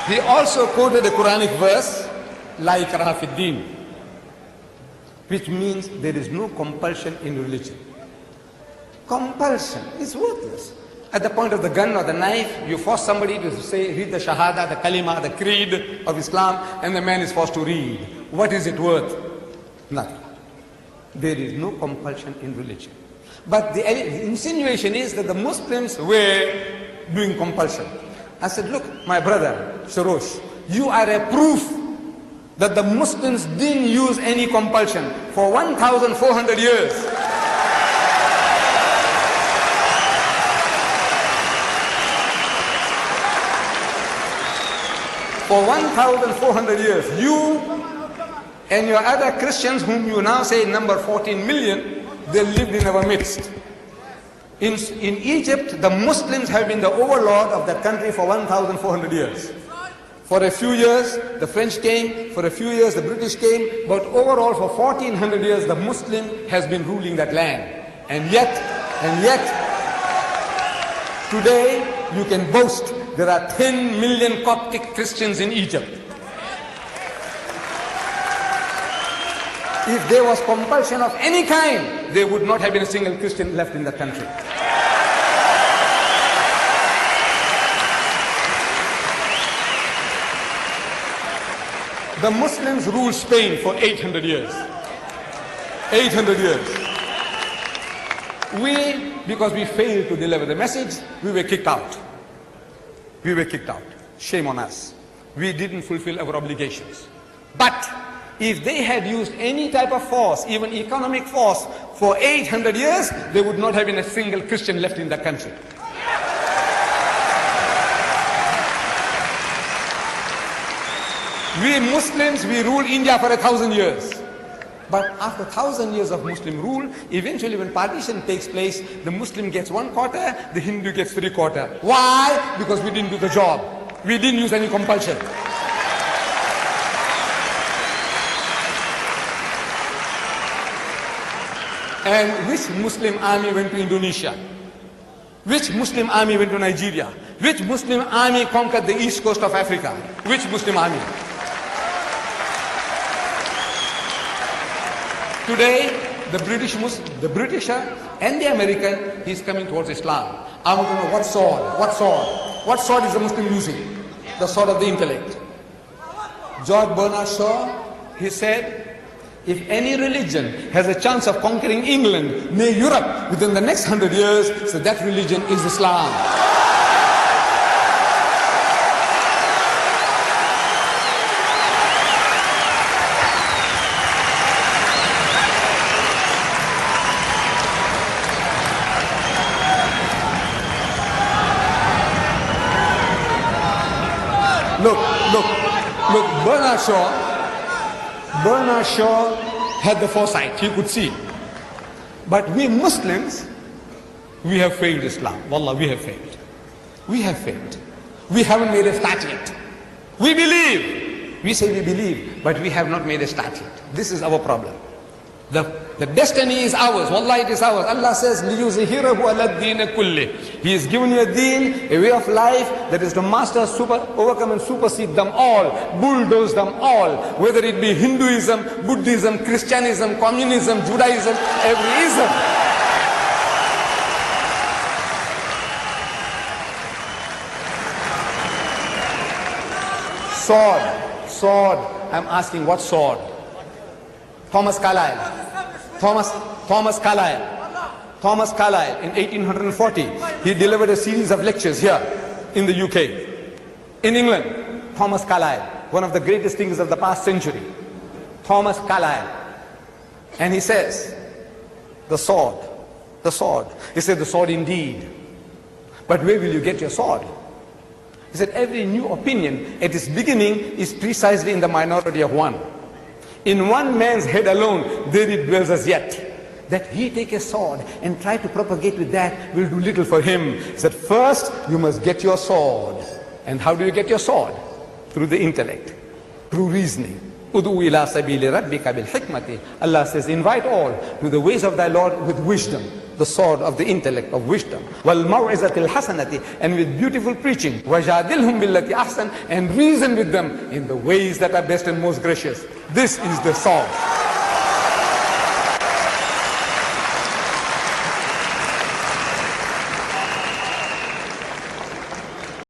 He also quoted a Quranic verse, La ikraha fi din, which means there is no compulsion in religion. Compulsion is worthless. At the point of the gun or the knife, you force somebody to say, read the Shahada, the Kalima, the Creed of Islam, and the man is forced to read. What is it worth? Nothing. There is no compulsion in religion. But the insinuation is that the Muslims were doing compulsion. I said, look, my brother, Shorosh, you are a proof that the Muslims didn't use any compulsion for 1,400 years. For 1,400 years, you and your other Christians, whom you now say number 14 million, they lived in our midst. In Egypt, the Muslims have been the overlord of that country for 1,400 years. For a few years, the French came, for a few years, the British came, but overall for 1,400 years, the Muslim has been ruling that land. And yet, today, you can boast there are 10 million Coptic Christians in Egypt. If there was compulsion of any kind, there would not have been a single Christian left in the country. The Muslims ruled Spain for 800 years. 800 years. Because we failed to deliver the message, we were kicked out. We were kicked out. Shame on us. We didn't fulfill our obligations. But if they had used any type of force, even economic force, for 800 years, there would not have been a single Christian left in the country. We Muslims, we ruled India for 1,000 years. But after 1,000 years of Muslim rule, eventually when partition takes place, the Muslim gets 1/4, the Hindu gets 3/4. Why? Because we didn't do the job. We didn't use any compulsion. And which Muslim army went to Indonesia? Which Muslim army went to Nigeria? Which Muslim army conquered the east coast of Africa? Which Muslim army? Today, the Britisher and the American, he's coming towards Islam. I want to know what sword? What sword? What sword is the Muslim using? The sword of the intellect. George Bernard Shaw, he said, if any religion has a chance of conquering England, nay Europe, within the next 100 years, so that religion is Islam. Look, Bernard Shaw had the foresight, he could see. But we Muslims, we have failed Islam. Wallah, we have failed. We have failed. We haven't made a start yet. We believe. We say we believe, but we have not made a start yet. This is our problem. The destiny is ours. Wallah, it is ours. Allah says, لِيُزْهِرَهُ عَلَى الدِّينِ كُلِّهِ. He has given you a deen, a way of life that is to master, overcome and supersede them all, bulldoze them all, whether it be Hinduism, Buddhism, Christianism, communism, Judaism, every ism. Sword. I'm asking, what sword? Thomas Carlyle in 1840, he delivered a series of lectures here in the UK. In England, Thomas Carlyle, one of the greatest thinkers of the past century. Thomas Carlyle. And he says, the sword. He said, the sword indeed. But where will you get your sword? He said, every new opinion at its beginning is precisely in the minority of one. In one man's head alone, there it dwells as yet. That he take a sword and try to propagate with that will do little for him. He said, first you must get your sword. And how do you get your sword? Through the intellect, through reasoning. Udu ila sabili rabbika bil hikmati. Allah says, invite all to the ways of thy Lord with wisdom. the sword of the intellect, of wisdom. وَالْمَوْعِزَةِ الْحَسَنَةِ, and with beautiful preaching. وَجَادِلْهُمْ بِالَّتِي أَحْسَنَ, and reason with them in the ways that are best and most gracious. This is the sword.